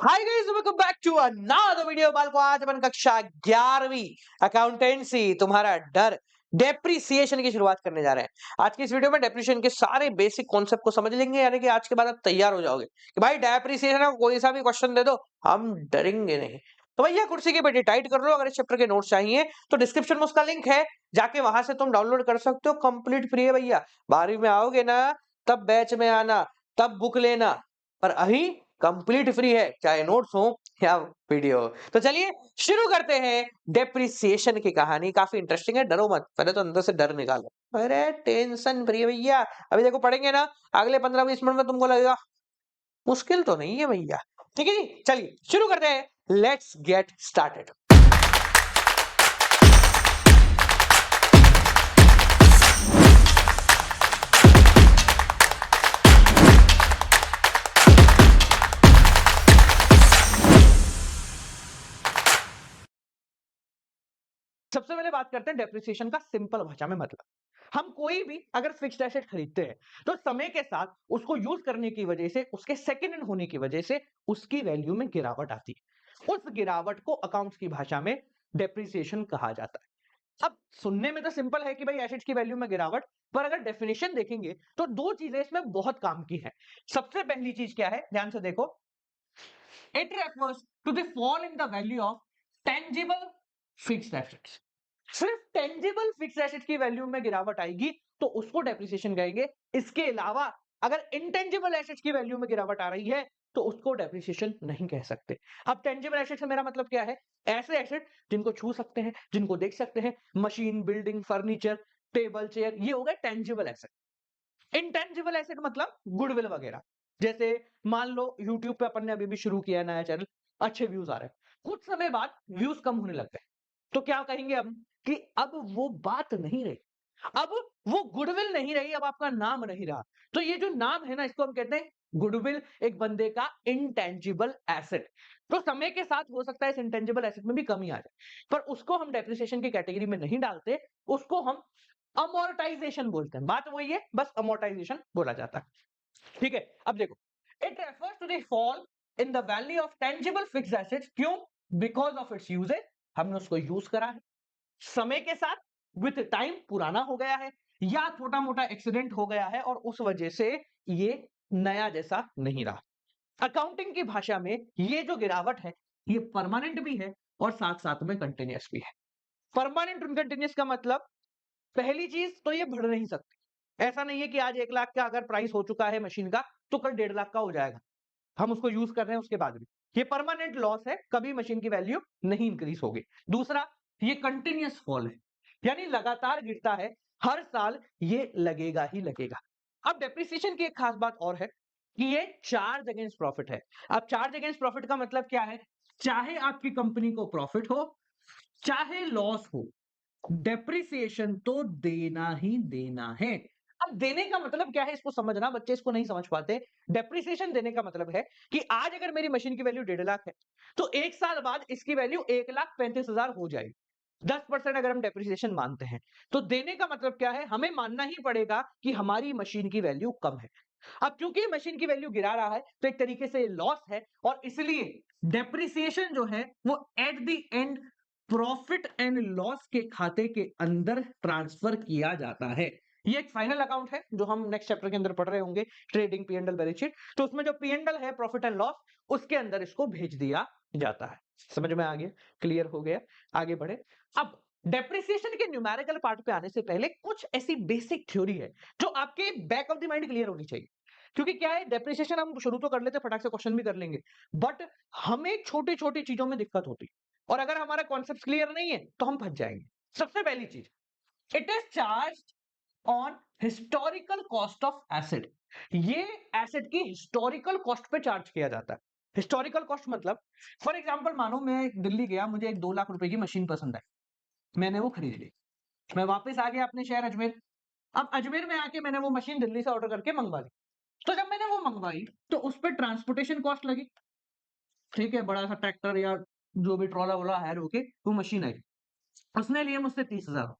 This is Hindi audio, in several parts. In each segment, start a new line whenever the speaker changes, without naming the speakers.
Hi guys, welcome back to another video. बाल को आज अपन कक्षा 11वीं अकाउंटेंसी तुम्हारा डर डेप्रिसिएशन की शुरुआत करने जा रहे हैं। आज की इस वीडियो में डेप्रिसिएशन के सारे बेसिक कॉन्सेप्ट को समझ लेंगे, यानी कि आज के बाद आप तैयार हो जाओगे कि भाई डेप्रिसिएशन का कोई सा भी क्वेश्चन दे दो, हम डरेंगे नहीं। तो भैया कुर्सी की पेटी टाइट कर लो। अगर इस चैप्टर के नोट्स चाहिए तो डिस्क्रिप्शन में उसका लिंक है, जाके वहां से तुम डाउनलोड कर सकते हो। कंप्लीट फ्री है भैया। 12वीं में आओगे ना, तब बैच में आना, तब बुक लेना, पर अभी कंप्लीट फ्री है, चाहे नोट्स हो या वीडियो। तो चलिए शुरू करते हैं। डेप्रिसिएशन की कहानी काफी इंटरेस्टिंग है, डरो मत, पहले तो अंदर से डर निकालो। अरे टेंशन फ्री है भैया। अभी देखो पढ़ेंगे ना, अगले 15-20 मिनट में तुमको लगेगा मुश्किल तो नहीं है भैया। ठीक है जी, चलिए शुरू करते हैं। Let's get started. सबसे पहले बात करते हैं डेप्रिसिएशन का सिंपल भाषा में मतलब। हम कोई भी अगर फिक्स्ड एसेट खरीदते हैं तो समय के साथ उसको यूज करने की वजह से, उसके सेकेंड हैंड होने की वजह से उसकी वैल्यू में गिरावट आती है। उस गिरावट को अकाउंट्स की भाषा में डेप्रिसिएशन कहा जाता है। अब सुनने में तो सिंपल है कि भाई एसेट्स की वैल्यू में गिरावट, पर अगर डेफिनेशन देखेंगे तो दो चीजें इसमें बहुत काम की हैं। सबसे पहली चीज क्या है, ध्यान से देखो। It refers to the fall in the value of tangible fixed assets. सिर्फ टेंजिबल फिक्स एसेट की वैल्यू में गिरावट आएगी तो उसको डेप्रिसिएशन कहेंगे। इसके अलावा अगर इंटेंजिबल एसेट्स की वैल्यू में गिरावट आ रही है तो उसको डेप्रिसिएशन नहीं कह सकते। अब टेंजिबल एसेट से मेरा मतलब क्या है? ऐसे एसेट जिनको छू सकते हैं, जिनको देख सकते हैं, machine, building, furniture, table, chair, ये हो गए टेंजिबल एसेट। इंटेंजिबल एसेट मतलब गुडविल वगैरह। जैसे मान लो यूट्यूब पे अपन ने अभी भी शुरू किया है नया चैनल, अच्छे व्यूज आ रहे हैं, कुछ समय बाद व्यूज कम होने लग गए, तो क्या कहेंगे हम कि अब वो बात नहीं रही, अब वो गुडविल नहीं रही, अब आपका नाम नहीं रहा। तो ये जो नाम है ना, इसको हम कहते हैं गुडविल, एक बंदे का इंटेंजिबल एसेट। तो समय के साथ हो सकता है इस इंटेंजिबल एसेट में भी कमी आ जाए, पर उसको हम डेप्रिसिएशन की कैटेगरी में नहीं डालते, उसको हम अमोर्टाइजेशन बोलते हैं। बात वही है, बस अमोर्टाइजेशन बोला जाता है। ठीक है, अब देखो, it refers to the fall in the value of tangible fixed assets. क्यों? बिकॉज ऑफ इट्स यूजेज, हमने उसको यूज करा है, समय के साथ विथ टाइम पुराना हो गया है, या छोटा मोटा एक्सीडेंट हो गया है और उस वजह से ये नया जैसा नहीं रहा। अकाउंटिंग की भाषा में ये जो गिरावट है, ये परमानेंट भी है और साथ साथ में कंटिन्यूअस भी है। परमानेंट और कंटिन्यूअस का मतलब, पहली चीज तो ये बढ़ नहीं सकती। ऐसा नहीं है कि आज 1 लाख का अगर प्राइस हो चुका है मशीन का तो कल 1.5 लाख का हो जाएगा, हम उसको यूज कर रहे हैं उसके बाद भी। ये परमानेंट लॉस है, कभी मशीन की वैल्यू नहीं इंक्रीज होगी। दूसरा, ये कंटिन्यूअस फॉल है, यानी लगातार गिरता है, हर साल ये लगेगा ही लगेगा। अब डेप्रिसिएशन की एक खास बात और है कि ये चार्ज अगेंस्ट प्रॉफिट है। अब चार्ज अगेंस्ट प्रॉफिट का मतलब क्या है? चाहे आपकी कंपनी को प्रॉफिट हो, चाहे लॉस हो, डेप्रिसिएशन तो देना ही देना है। अब देने का मतलब क्या है, इसको समझना, बच्चे इसको नहीं समझ पाते। डेप्रिसिएशन देने का मतलब है कि आज अगर मेरी मशीन की वैल्यू 1.5 लाख है तो 1 साल बाद इसकी वैल्यू 1,35,000 हो जाएगी। 10% अगर हम डेप्रिसिएशन मानते हैं तो देने का मतलब क्या है, हमें मानना ही पड़ेगा कि हमारी मशीन की वैल्यू कम है। अब क्योंकि मशीन की वैल्यू गिरा रहा है तो एक तरीके से लॉस है, और इसलिए डेप्रिसिएशन जो है वो at the end profit and loss के खाते के अंदर ट्रांसफर किया जाता है। ये एक फाइनल अकाउंट है जो हम नेक्स्ट चैप्टर के अंदर पढ़ रहे होंगे, trading P and L balance sheet. तो उसमें जो पी एंड एल है, प्रॉफिट एंड लॉस, उसके अंदर इसको भेज दिया जाता है। समझ में आ गया? क्लियर हो गया? आगे बढ़े। अब डेप्रिसिएशन के न्यूमेरिकल पार्ट पे आने से पहले कुछ ऐसी बेसिक थ्योरी है जो आपके back of the mind clear होनी चाहिए। क्योंकि क्या है, डेप्रिसिएशन हम शुरू तो कर लेते, फटाक से क्वेश्चन भी कर लेंगे, बट हमें छोटी छोटी चीजों में दिक्कत होती है, और अगर हमारा कॉन्सेप्ट क्लियर नहीं है तो हम फंस जाएंगे। सबसे पहली चीज, it is charge on historical cost of asset. ये एसेट की हिस्टोरिकल कॉस्ट पे चार्ज किया जाता है। हिस्टोरिकल कॉस्ट मतलब, फॉर एग्जांपल मानो मैं दिल्ली गया, मुझे एक 2 लाख रुपए की मशीन पसंद आई, मैंने वो खरीद ली, मैं वापस आ गया अपने शहर अजमेर। अब अजमेर में आके मैंने वो मशीन दिल्ली से ऑर्डर करके मंगवा ली। तो जब मैंने वो मंगवाई तो उस पर ट्रांसपोर्टेशन कॉस्ट लगी, ठीक है, बड़ा सा ट्रैक्टर या जो भी ट्रॉला वोला हायर होके वो मशीन आई, उसने लिए मुझसे 30,000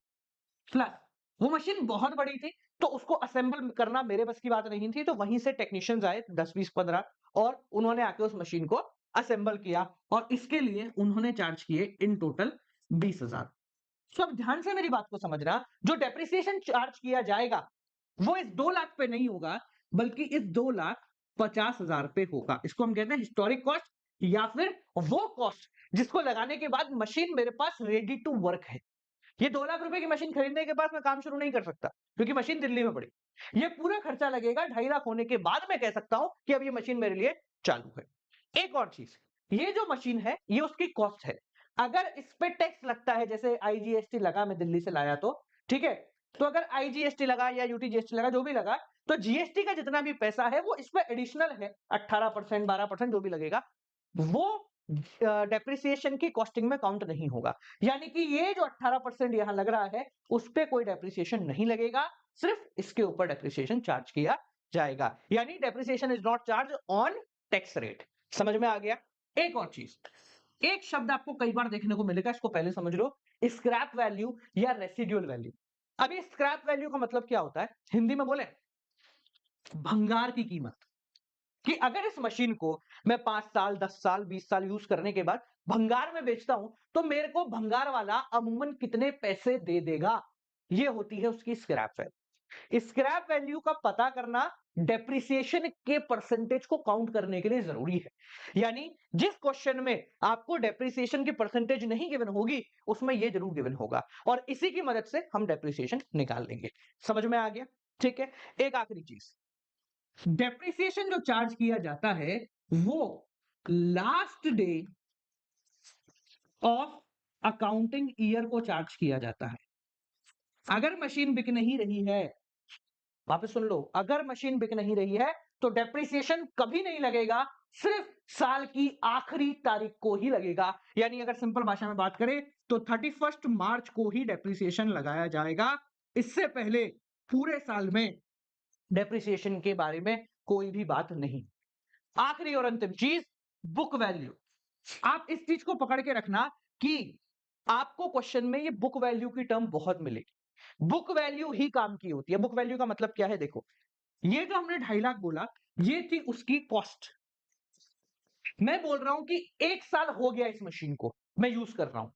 प्लस। वो मशीन बहुत बड़ी थी तो उसको असेंबल करना मेरे बस की बात नहीं थी, तो वहीं से टेक्नीशियंस आए 10 20 15, और उन्होंने आके उस मशीन को असेंबल किया और इसके लिए उन्होंने चार्ज किए इन टोटल 20,000। तो अब ध्यान से मेरी बात को समझना, जो डेप्रिसिएशन चार्ज किया जाएगा वो इस 2 लाख पे नहीं होगा, बल्कि इस 2,50,000 पे होगा। इसको हम कहते हैं हिस्टोरिक कॉस्ट या फिर वो कॉस्ट जिसको लगाने के बाद मशीन मेरे पास रेडी टू वर्क है। ये 2 लाख रुपए की मशीन खरीदने के बाद मैं काम शुरू नहीं कर सकता, क्योंकि मशीन दिल्ली में पड़ी। ये पूरा खर्चा लगेगा 2.5 लाख होने के बाद मैं कह सकता हूं कि अब ये मशीन मेरे लिए चालू है। एक और चीज, ये जो मशीन है ये उसकी कॉस्ट है। अगर इस पे टैक्स लगता है, जैसे आईजीएसटी लगा, मैं दिल्ली से लाया तो ठीक है, तो अगर आईजीएसटी लगा या यूटीजीएसटी लगा, जो भी लगा, तो जीएसटी का जितना भी पैसा है वो इस पे एडिशनल है, 18% 12% जो भी लगेगा, वो डेप्रिसिएशन की कॉस्टिंग में काउंट नहीं होगा। यानी कि ये जो 18% यहां लग रहा है उस पे कोई डेप्रिसिएशन नहीं लगेगा, सिर्फ इसके ऊपर डेप्रिसिएशन चार्ज किया जाएगा। यानी depreciation is not charge on tax rate. समझ में आ गया? एक और चीज, एक शब्द आपको कई बार देखने को मिलेगा, इसको पहले समझ लो, स्क्रैप वैल्यू या रेसिडुअल वैल्यू। अभी स्क्रैप वैल्यू का मतलब क्या होता है, हिंदी में बोले भंगार की कीमत। कि अगर इस मशीन को मैं 5 साल 10 साल 20 साल यूज करने के बाद भंगार में बेचता हूं, तो मेरे को भंगार वाला अमूमन कितने पैसे दे देगा, ये होती है उसकी स्क्रैप वैल्यू। स्क्रैप वैल्यू का पता करना डेप्रिसिएशन के परसेंटेज को काउंट करने के लिए जरूरी है। यानी जिस क्वेश्चन में आपको डेप्रिसिएशन की परसेंटेज नहीं गिवन होगी, उसमें ये जरूर गिवन होगा, और इसी की मदद से हम डेप्रिसिएशन निकाल लेंगे। समझ में आ गया? ठीक है। एक आखिरी चीज, डेप्रिसिएशन जो चार्ज किया जाता है वो last day of accounting year को चार्ज किया जाता है। अगर मशीन बिक नहीं रही है, वापस सुन लो, अगर मशीन बिक नहीं रही है तो डेप्रिसिएशन कभी नहीं लगेगा, सिर्फ साल की आखिरी तारीख को ही लगेगा। यानी अगर सिंपल भाषा में बात करें तो 31 मार्च को ही डेप्रिसिएशन लगाया जाएगा। इससे पहले पूरे साल में डेप्रिसिएशन के बारे में कोई भी बात नहीं। आखिरी और अंतिम चीज, बुक वैल्यू। आप इस चीज को पकड़ के रखना कि आपको क्वेश्चन में ये बुक वैल्यू की टर्म बहुत मिलेगी। बुक वैल्यू ही काम की होती है। बुक वैल्यू का मतलब क्या है, देखो, ये जो हमने 2.5 लाख बोला, ये थी उसकी कॉस्ट। मैं बोल रहा हूं कि 1 साल हो गया इस मशीन को मैं यूज कर रहा हूं,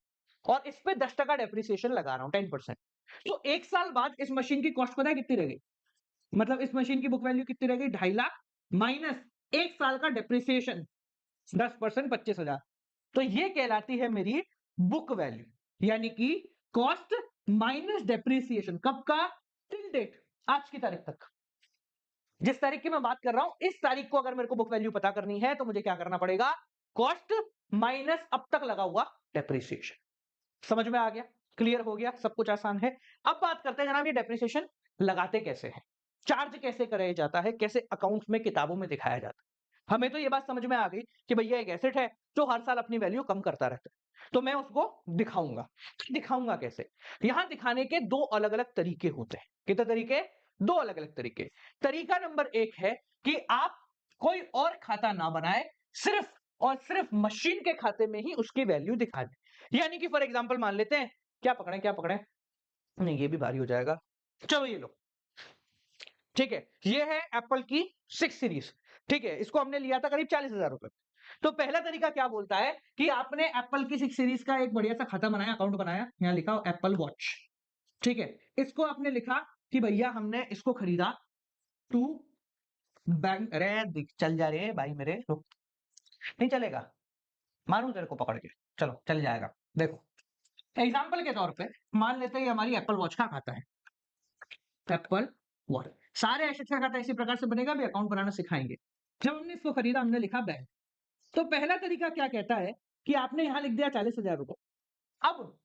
और इस पे 10% डेप्रिसिएशन लगा रहा हूं, 10%। तो 1 साल बाद इस मशीन की कॉस्ट पता है कितनी रह गई? मतलब इस मशीन की बुक वैल्यू कितनी रह गई? 2.5 लाख माइनस 1 साल का डेप्रिसिएशन 10%, 25,000। तो ये कहलाती है मेरी बुक वैल्यू। यानी कि कॉस्ट माइनस डेप्रिसिएशन, कब का? टिल डेट, आज की तारीख तक। जिस तारीख की मैं बात कर रहा हूं, इस तारीख को अगर मेरे को बुक वैल्यू पता करनी है तो मुझे क्या करना पड़ेगा? कॉस्ट माइनस अब तक लगा हुआ डेप्रिसिएशन। समझ में आ गया? क्लियर हो गया? सब कुछ आसान है। अब बात करते हैं जनाब, ये डेप्रिसिएशन लगाते कैसे हैं, चार्ज कैसे कराया जाता है, कैसे अकाउंट्स में किताबों में दिखाया जाता है। हमें तो ये बात समझ में आ गई कि भैया एक एसेट है जो हर साल अपनी वैल्यू कम करता रहता है, तो मैं उसको दिखाऊंगा। दिखाऊंगा कैसे? यहां दिखाने के 2 अलग अलग तरीके होते हैं। कितने तरीके? 2 अलग अलग तरीके। तरीका नंबर 1 है कि आप कोई और खाता ना बनाए, सिर्फ और सिर्फ मशीन के खाते में ही उसकी वैल्यू दिखा दे। यानी कि फॉर एग्जांपल मान लेते हैं, क्या पकड़े क्या पकड़े, नहीं ये भी भारी हो जाएगा, चलो ये लो, ठीक है, ये है एप्पल की 6 सीरीज। ठीक है, इसको हमने लिया था करीब 40,000 रुपए। तो पहला तरीका क्या बोलता है कि आपने एप्पल की 6 सीरीज का एक बढ़िया सा खाता बनाया, अकाउंट बनाया, यहां लिखा एप्पल वॉच। ठीक है, इसको आपने लिखा कि भैया हमने इसको खरीदा टू बैंक, अरे चल जा रहे भाई मेरे, रुक, नहीं चलेगा, मारू तेरे को पकड़ के, चलो चल जाएगा। देखो, एग्जाम्पल के तौर पे मान लेते हैं हमारी एप्पल वॉच का खाता है, एप्पल वॉच। सारे एसेट्स का खाता इसी प्रकार से बनेगा, भी अकाउंट बनाना सिखाएंगे। जब हमने इसको खरीदा, हमने लिखा बैंक। तो पहला तरीका क्या कहता है कि आपने यहां लिख दिया 40,000 रुपए। अब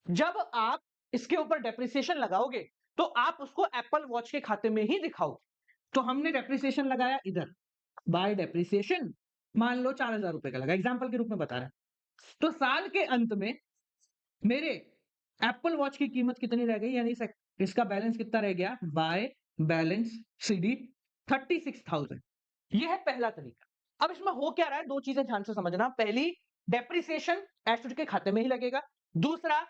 जब आप इसके ऊपर डेप्रिसिएशन लगाओगे तो आप उसको एप्पल वॉच के खाते में ही दिखाओगे। तो हमने डेप्रिसिएशन लगाया इधर, बाय डेप्रिसिएशन, मान लो 4,000 रुपए का लगा, एग्जाम्पल के रूप में बता रहे हैं। तो साल के अंत में मेरे एप्पल वॉच की कीमत कितनी रह गई, यानी इसका बैलेंस कितना रह गया? By balance CD 36,000। ये है पहला तरीका। अब इसमें हो क्या रहा है, 2 चीजें ध्यान से समझना। पहली, डेप्रिसिएशन एसेट के खाते में ही लगेगा। दूसरा,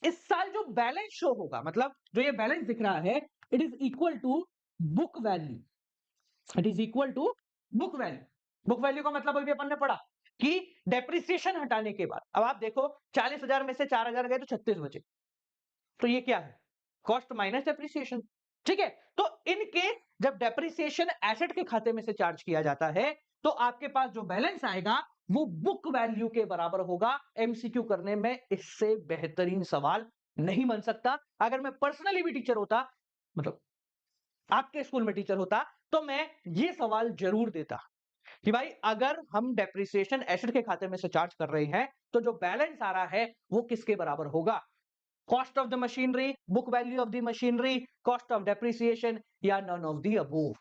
इस साल जो बैलेंस शो होगा, मतलब जो ये बैलेंस दिख रहा है, it is equal to book value. It is equal to book value. Book value का मतलब अभी अपन ने पढ़ा, कि डेप्रिसिएशन हटाने के बाद अब आप देखो 40,000 में से 4,000 गए तो 36 बचे। तो ये क्या है? Cost minus depreciation. ठीक है? तो इन केस जब डेप्रिसिएशन एसेट के खाते में से चार्ज किया जाता है, तो आपके पास जो बैलेंस आएगा वो बुक वैल्यू के बराबर होगा। एमसीक्यू करने में इससे बेहतरीन सवाल नहीं बन सकता। अगर मैं पर्सनली भी टीचर होता, मतलब आपके स्कूल में टीचर होता, तो मैं ये सवाल जरूर देता कि भाई अगर हम डेप्रिसिएशन एसेट के खाते में से चार्ज कर रहे हैं, तो जो बैलेंस आ रहा है वो किसके बराबर होगा? Cost of the machinery, book value of the machinery, cost of depreciation या नन ऑफ द अबोव।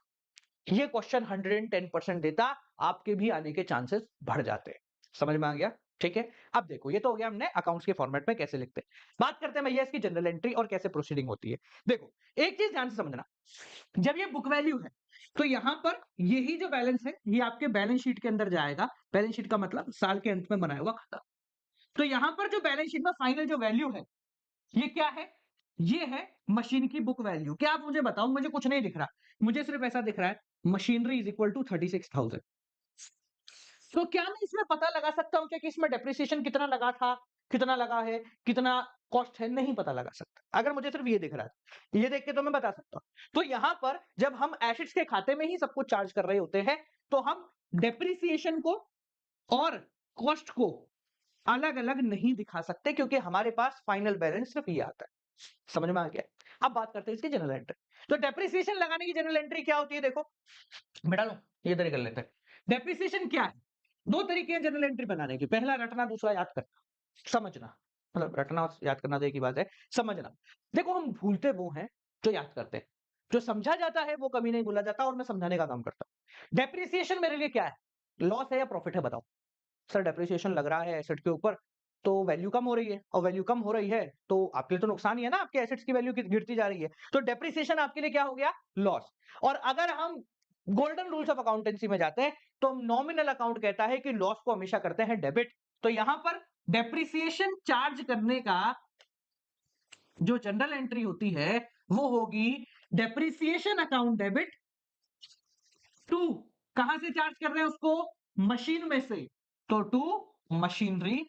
ये क्वेश्चन 110% देता, आपके भी आने के चांसेस बढ़ जाते हैं। समझ में आ गया? ठीक है। अब देखो ये तो हो गया हमने अकाउंट्स के फॉर्मेट में कैसे लिखते हैं। बात करते हैं भैया इसकी जनरल एंट्री और कैसे प्रोसीडिंग होती है। देखो एक चीज ध्यान से समझना, जब ये बुक वैल्यू है तो यहां पर यही जो बैलेंस है ये आपके बैलेंस शीट के अंदर जाएगा। बैलेंस शीट का मतलब साल के अंत में बनाया हुआ खाता। तो यहां पर जो बैलेंस शीट में फाइनल जो वैल्यू है ये क्या है? ये है मशीन की बुक वैल्यू। क्या आप मुझे बताओ, मुझे कुछ नहीं दिख रहा, मुझे सिर्फ ऐसा दिख रहा है मशीनरी इज इक्वल टू 36,000। तो क्या मैं इसमें पता लगा सकता हूं क्या कि इसमें डेप्रिसिएशन कितना लगा था, कितना लगा है, कितना कॉस्ट है? नहीं पता लगा सकता। अगर मुझे सिर्फ ये दिख रहा है, ये देख के तो मैं बता सकता हूं। तो यहां पर जब हम एसेट्स के खाते में ही सब कुछ चार्ज कर रहे होते हैं, तो हम डेप्रिसिएशन को और कॉस्ट को अलग अलग नहीं दिखा सकते, क्योंकि हमारे पास फाइनल बैलेंस सिर्फ ये आता है। समझ में आ गया? अब बात करते हैं इसकी जनरल एंट्री। तो डेप्रिसिएशन लगाने की जनरल एंट्री क्या होती है? देखो बेटा लो ये तरीके कर लेते हैं। डेप्रिसिएशन क्या है? दो तरीके हैं जनरल एंट्री बनाने के। पहला रटना, दूसरा याद करना, समझना। मतलब रटना और याद करना तो एक ही बात है, समझना। देखो हम भूलते वो हैं जो याद करते हैं। जो समझा जाता है वो कभी नहीं भूला जाता, और मैं समझाने का काम करता हूं। डेप्रिसिएशन मेरे लिए क्या है? लॉस है या प्रॉफिट है? बताओ। सर डेप्रिसिएशन लग रहा है एसेट के ऊपर, तो वैल्यू कम हो रही है, और वैल्यू कम हो रही है तो आपके लिए तो नुकसान ही है ना, आपके एसेट्स की वैल्यू गिरती जा रही है। तो डेप्रिसिएशन आपके लिए क्या हो गया? लॉस। और अगर हम गोल्डन रूल्स ऑफ अकाउंटेंसी में जाते हैं, तो नॉमिनल अकाउंट कहता है कि लॉस को हमेशा करते हैं डेबिट। तो यहां पर डेप्रिसिएशन चार्ज करने का जो जनरल एंट्री होती है वो होगी डेप्रिसिएशन अकाउंट डेबिट टू, कहां से चार्ज कर रहे हैं उसको? मशीन में से, तो टू मशीनरी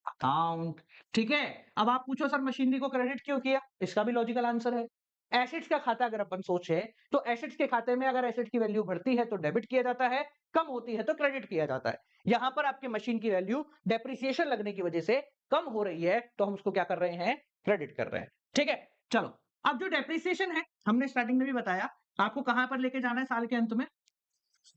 अकाउंट। ठीक है। अब आप पूछो सर मशीनरी को क्रेडिट क्यों किया? इसका भी लॉजिकल आंसर है। एसेट्स का खाता अगर अपन सोचे तो एसेट्स के खाते में अगर एसेट की वैल्यू बढ़ती है तो डेबिट किया जाता है, कम होती है तो क्रेडिट किया जाता है। यहां पर आपकी मशीन की वैल्यू डेप्रिसिएशन लगने की वजह से कम हो रही है, तो हम उसको क्या कर रहे हैं? क्रेडिट कर रहे हैं। ठीक है। चलो अब जो डेप्रिसिएशन है हमने स्टार्टिंग में भी बताया, आपको कहां पर लेके जाना है साल के अंत में?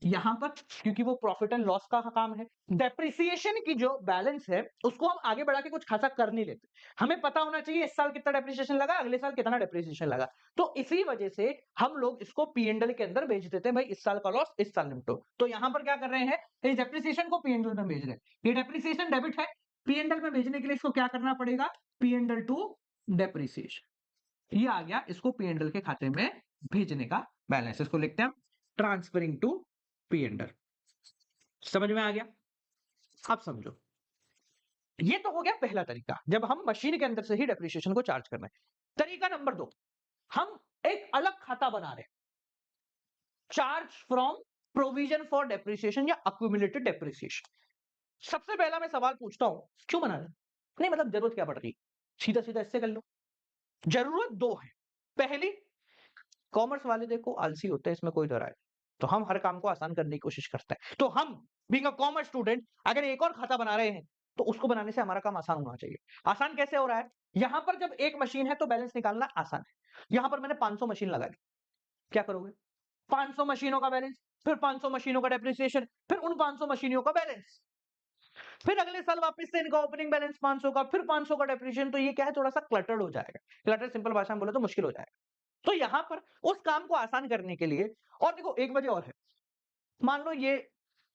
यहां पर, क्योंकि वो प्रॉफिट एंड लॉस का काम है। डेप्रिसिएशन की जो बैलेंस है उसको हम आगे बढ़ा के कुछ खासा कर नहीं लेते। हमें पता होना चाहिए इस साल कितना डेप्रिसिएशन लगा, अगले साल कितना डेप्रिसिएशन लगा। तो इसी वजह से हम लोग इसको पीएनडल के अंदर भेज देते हैं, भाई इस साल का लॉस इस साल निपटो। तो यहां पर क्या कर रहे हैं? इस डेप्रिसिएशन को पीएनडल में भेज रहे हैं। ये डेप्रिसिएशन डेबिट है, पीएनडल में भेजने के लिए इसको क्या करना पड़ेगा? P and L to depreciation. ये आ गया इसको पीएनडल के खाते में भेजने का बैलेंस। इसको लिखते हैं ट्रांसफरिंग टू पीएनडल। समझ में आ गया? अब समझो, ये तो हो गया पहला तरीका, जब हम मशीन के अंदर से ही डेप्रिसिएशन को चार्ज करना है। तरीका नंबर 2, हम एक अलग खाता बना रहे हैं, charge from provision for depreciation या अक्यूमुलेटेड डेप्रिसिएशन। सबसे पहला मैं सवाल पूछता हूं, क्यों बना रहे? नहीं मतलब जरूरत क्या पड़ रही? सीधा सीधा इससे कर लो। जरूरत दो है। पहली, कॉमर्स वाले देखो आलसी होते हैं, इसमें कोई डरा है, तो हम हर काम को आसान करने की कोशिश करते हैं। तो हम बीइंग अ कॉमर्स स्टूडेंट अगर एक और खाता बना रहे हैं तो उसको बनाने से हमारा काम आसान होना चाहिए। आसान कैसे हो रहा है? यहां पर जब एक मशीन है तो बैलेंस निकालना आसान है। यहां पर मैंने 500 मशीन लगा दी, क्या करोगे? 500 मशीनों का बैलेंस, फिर 500 मशीनों का डेप्रिसिएशन, फिर उन 500 मशीनों का बैलेंस, फिर अगले साल वापस से इनका ओपनिंग बैलेंस 500 का, फिर 500 का डेप्रिसिएशन। तो ये क्या है, थोड़ा सा क्लटर्ड हो जाएगा। क्लटर सिंपल भाषा में बोले तो मुश्किल हो जाएगा। तो यहां पर उस काम को आसान करने के लिए, और देखो एक वजह और है, मान लो ये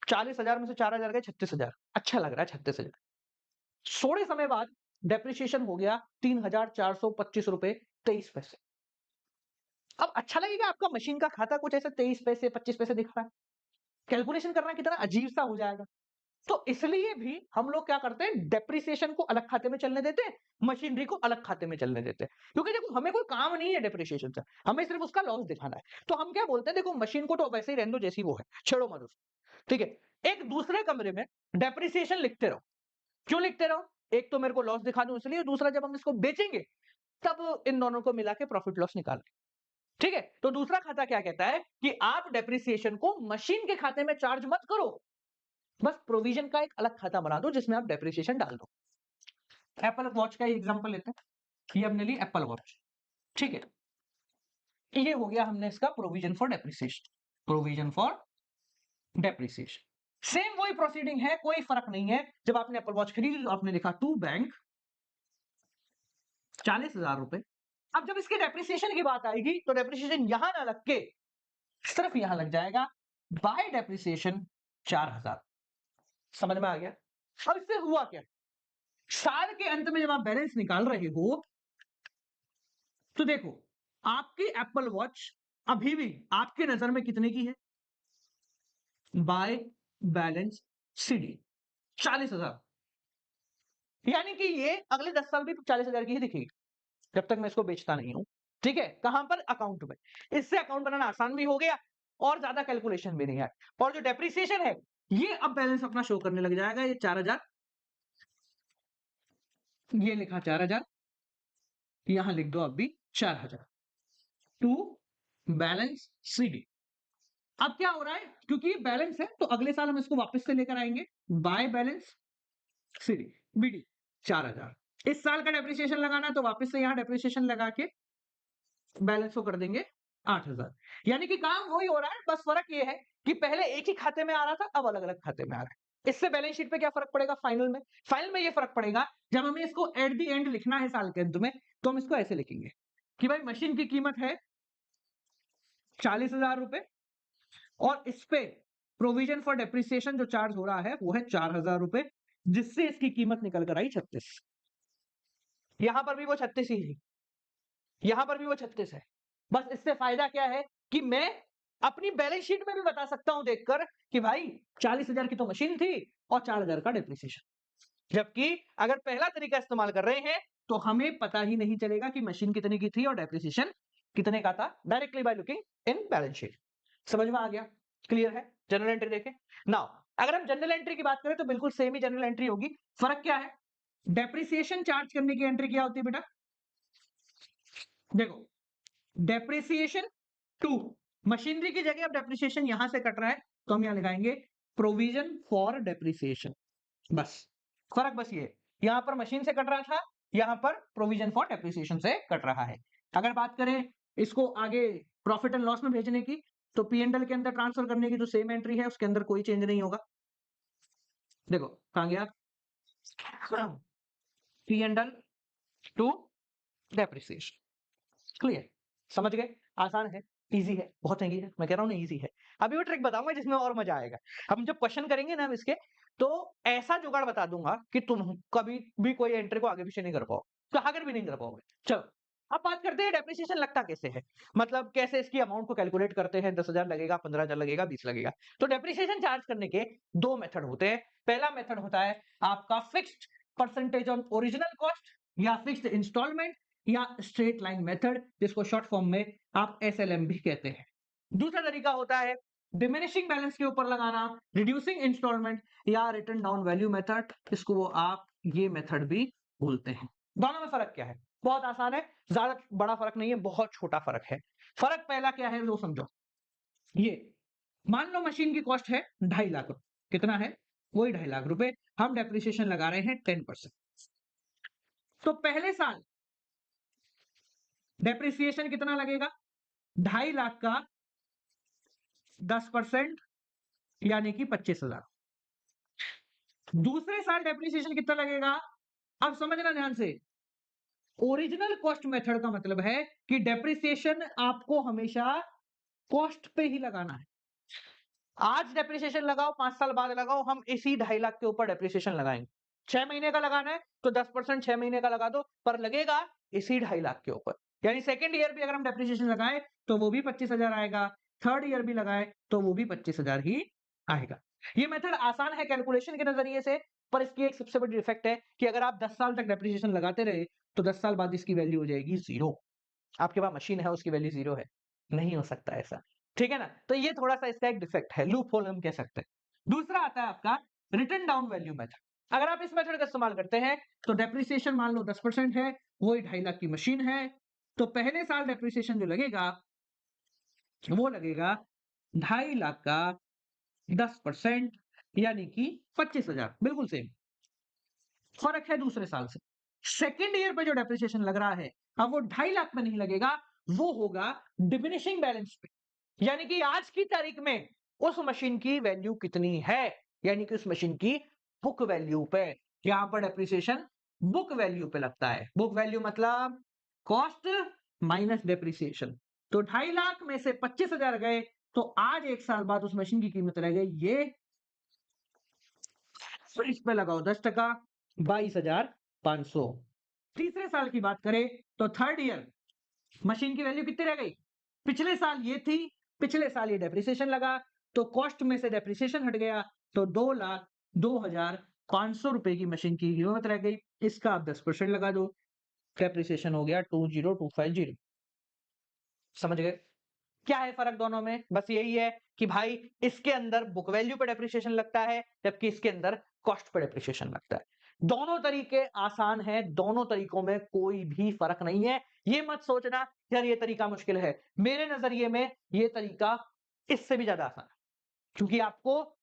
40,000 में से 4,000 गए 36,000, अच्छा लग रहा है 36,000। थोड़े समय बाद डेप्रिसिएशन हो गया 3,425 रुपए 23 पैसे। अब अच्छा लगेगा आपका मशीन का खाता कुछ ऐसे 23 पैसे 25 पैसे दिख रहा है? कैलकुलेशन करना कितना अजीब सा हो जाएगा। तो इसलिए भी हम लोग क्या करते हैं, डेप्रिसिएशन को अलग खाते में चलने देते हैं, मशीनरी को अलग खाते में चलने देते हैं। क्योंकि देखो हमें कोई काम नहीं है डेप्रिसिएशन से, हमें सिर्फ उसका लॉस दिखाना है। तो हम क्या बोलते हैं, देखो मशीन को तो वैसे ही रहने दो जैसी वो है, छेड़ो मत उसको। ठीक है। एक दूसरे कमरे में डेप्रिसिएशन लिखते रहो। क्यों लिखते रहो? एक तो मेरे को लॉस दिखा दूं इसलिए, दूसरा जब हम इसको बेचेंगे तब इन दोनों को मिला के प्रॉफिट लॉस निकाल, ठीक है? तो दूसरा खाता क्या कहता है कि आप डेप्रिसिएशन को मशीन के खाते में चार्ज मत करो, बस प्रोविजन का एक अलग खाता बना दो जिसमें आप डेप्रिसिएशन डाल दो। एप्पल वॉच का एग्जांपल लेते हैं, ये हमने ली एप्पल वॉच, ठीक है? ये हो गया हमने इसका provision for depreciation, provision for depreciation. Same वही प्रोसीडिंग है, कोई फर्क नहीं है। जब आपने एप्पल वॉच खरीदी तो आपने लिखा टू बैंक 40,000 रुपए। अब जब इसके डेप्रिसिएशन की बात आएगी तो डेप्रिसिएशन यहां ना लग के सिर्फ यहां लग जाएगा, बाय डेप्रिसिएशन 4,000। समझ में आ गया? अब इससे हुआ क्या? साल के अंत में जब आप बैलेंस निकाल रहे हो तो देखो, आपकी एप्पल वॉच अभी भी आपके नजर में कितने की है? By balance CD 40,000। यानी कि ये अगले 10 साल भी 40,000 की ही दिखेगी जब तक मैं इसको बेचता नहीं हूं, ठीक है? कहां पर? अकाउंट में। इससे अकाउंट बनाना आसान भी हो गया और ज्यादा कैलकुलेशन भी नहीं है। और जो डेप्रिसिएशन है ये अब बैलेंस अपना शो करने लग जाएगा। ये 4,000, ये लिखा 4,000, यहां लिख दो अब भी 4,000 टू बैलेंस सीडी। अब क्या हो रहा है, क्योंकि ये बैलेंस है तो अगले साल हम इसको वापस से लेकर आएंगे, बाय बैलेंस सीडी बीडी 4,000। इस साल का डेप्रिसिएशन लगाना तो वापस से यहां डेप्रिसिएशन लगा के बैलेंस को कर देंगे 8,000। यानी कि काम वही हो रहा है, बस फर्क ये है कि पहले एक ही खाते में आ रहा था, अब अलग अलग खाते में आ रहा है। इससे बैलेंस शीट पे क्या फर्क पड़ेगा फाइनल में? फाइनल में ये फर्क पड़ेगा, जब हमें इसको एट द एंड लिखना है साल के अंत में, तो हम इसको ऐसे लिखेंगे कि भाई मशीन की कीमत है 40,000 रुपए और इस पे प्रोविजन फॉर डेप्रिसिएशन जो चार्ज हो रहा है वो है 4,000 रुपए, जिससे इसकी कीमत निकल कर आई 36। यहां पर भी वो 36 ही है, यहां पर भी वो 36 है। बस इससे फायदा क्या है कि मैं अपनी बैलेंस शीट में भी बता सकता हूं देखकर कि भाई 40,000 की तो मशीन थी और 4,000 का डेप्रिसिएशन। जबकि अगर पहला तरीका इस्तेमाल कर रहे हैं तो हमें पता ही नहीं चलेगा कि मशीन कितने की थी और डेप्रिसिएशन कितने का था, directly by looking in balance sheet. समझ में आ गया? क्लियर है? जनरल एंट्री देखें नाउ। अगर हम जनरल एंट्री की बात करें तो बिल्कुल सेम ही जनरल एंट्री होगी। फर्क क्या है? डेप्रिसिएशन चार्ज करने की एंट्री क्या होती है बेटा? देखो, डेप्रिसिएशन टू, मशीनरी की जगह अब डेप्रिसिएशन यहां से कट रहा है तो हम यहां लगाएंगे प्रोविजन फॉर डेप्रिसिएशन। बस फर्क बस ये, यहां पर मशीन से कट रहा था, यहां पर प्रोविजन फॉर डेप्रिसिएशन से कट रहा है। अगर बात करें इसको आगे प्रॉफिट एंड लॉस में भेजने की तो पी एंड एल के अंदर ट्रांसफर करने की जो सेम एंट्री है उसके अंदर कोई चेंज नहीं होगा। देखो कहां गया, P and L two depreciation. Clear? समझ गए? आसान है, इजी है, बहुत इजी है, मैं कह रहा हूं ना इजी है। अभी वो ट्रिक बताऊंगा जिसमें और मजा आएगा। हम जब क्वेश्चन करेंगे ना हम इसके, तो ऐसा जुगाड़ बता दूंगा कि तुम कभी भी कोई एंट्री को आगे पीछे नहीं कर पाओ, कहा कर भी नहीं कर पाओगे। चलो अब बात करते हैं डेप्रिसिएशन लगता कैसे है, मतलब कैसे इसकी अमाउंट को कैलकुलेट करते हैं। 10,000 लगेगा, 15,000 लगेगा, 20 लगेगा। तो डेप्रिसिएशन चार्ज करने के दो मेथड होते हैं। पहला मेथड होता है आपका fixed percentage on original cost या फिक्स्ड इंस्टॉलमेंट या स्ट्रेट लाइन मेथड, जिसको शॉर्ट फॉर्म में आप एसएलएम भी कहते हैं। दूसरा तरीका होता है डिमिनिशिंग बैलेंस के ऊपर लगाना, रिड्यूसिंग इंस्टॉलमेंट या रिटर्न डाउन वैल्यू मेथड, इसको आप ये मेथड भी बोलते हैं। दोनों में फर्क क्या है? बहुत आसान है, ज्यादा बड़ा फर्क नहीं है, बहुत छोटा फर्क है। फर्क पहला क्या है वो समझो। ये मान लो मशीन की कॉस्ट है 2.5 लाख रुपए, कितना है? वही 2.5 लाख रुपए, हम डेप्रिसिएशन लगा रहे हैं 10%। तो पहले साल डेप्रिसिएशन कितना लगेगा? 2.5 लाख का 10% यानी कि 25,000। दूसरे साल डेप्रिसिएशन कितना लगेगा? अब समझना ध्यान से, ओरिजिनल कॉस्ट मेथड का मतलब है कि डेप्रिसिएशन आपको हमेशा कॉस्ट पे ही लगाना है। आज डेप्रिसिएशन लगाओ, 5 साल बाद लगाओ, हम इसी 2.5 लाख के ऊपर डेप्रिसिएशन लगाएंगे। 6 महीने का लगाना है तो 10% 6 महीने का लगा दो, पर लगेगा इसी 2.5 लाख के ऊपर। यानी सेकंड ईयर भी अगर हम डेप्रिसिएशन लगाएं तो वो भी 25,000 आएगा, थर्ड ईयर भी लगाए तो वो भी 25,000 ही आएगा। ये मेथड आसान है कैलकुलेशन के नजरिए से, पर इसकी एक सबसे बड़ी डिफेक्ट है कि अगर आप 10 साल तक डेप्रिसिएशन लगाते रहे तो 10 साल बाद इसकी वैल्यू हो जाएगी जीरो। आपके पास मशीन है उसकी वैल्यू जीरो है, नहीं हो सकता ऐसा, ठीक है ना? तो ये थोड़ा सा इसका एक डिफेक्ट है, लूप होल हम कह सकते हैं। दूसरा आता है आपका रिटन डाउन वैल्यू मेथड। अगर आप इस मेथड का इस्तेमाल करते हैं तो डेप्रिसिएशन मान लो 10% है, वही 2.5 लाख की मशीन है, तो पहले साल डेप्रिसिएशन जो लगेगा वो लगेगा 2.5 लाख का 10%, यानी कि 25,000, बिल्कुल सेम। फर्क है दूसरे साल से। सेकेंड ईयर पे जो डेप्रिसिएशन लग रहा है, अब वो 2.5 लाख में नहीं लगेगा, वो होगा डिमिनिशिंग बैलेंस पे। यानी कि आज की तारीख में उस मशीन की वैल्यू कितनी है, यानी कि उस मशीन की बुक वैल्यू पे। यहां पर डेप्रिसिएशन बुक वैल्यू पे लगता है। बुक वैल्यू मतलब कॉस्ट माइनस डेप्रिसिएशन। तो 2.5 लाख में से 25,000 गए, तो आज 1 साल बाद उस मशीन की कीमत रह गई ये, तो इस पे लगाओ 10%, 22,500। तीसरे साल की बात करें तो थर्ड ईयर मशीन की वैल्यू कितनी रह गई, पिछले साल ये थी, पिछले साल ये डेप्रिसिएशन लगा, तो कॉस्ट में से डेप्रिसिएशन हट गया, तो 2,02,500 रुपए की मशीन की कीमत रह गई। इसका आप 10% लगा दो, डेप्रिसिएशन हो गया 20,250। समझ गए क्या है फर्क दोनों में? बस यही है कि भाई इसके अंदर बुक वैल्यू पे डेप्रिसिएशन लगता है, जबकि इसके अंदर कॉस्ट पे डेप्रिसिएशन लगता है। दोनों तरीके आसान हैं, दोनों तरीकों में कोई भी फर्क नहीं है। ये मत सोचना यार ये तरीका मुश्किल है। मेरे नजरिए में ये तरीका इससे भी ज्यादा आसान है, क्योंकि आपको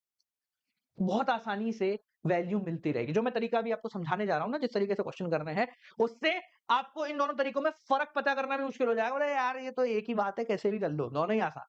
बहुत आसानी से वैल्यू मिलती रहेगी। जो मैं तरीका अभी आपको समझाने जा रहा हूं ना, जिस तरीके से क्वेश्चन करने हैं, उससे आपको इन दोनों तरीकों में फर्क पता करना भी मुश्किल हो जाएगा। बोले यार ये तो एक ही बात है, कैसे भी कर लो, दोनों ही आसान है।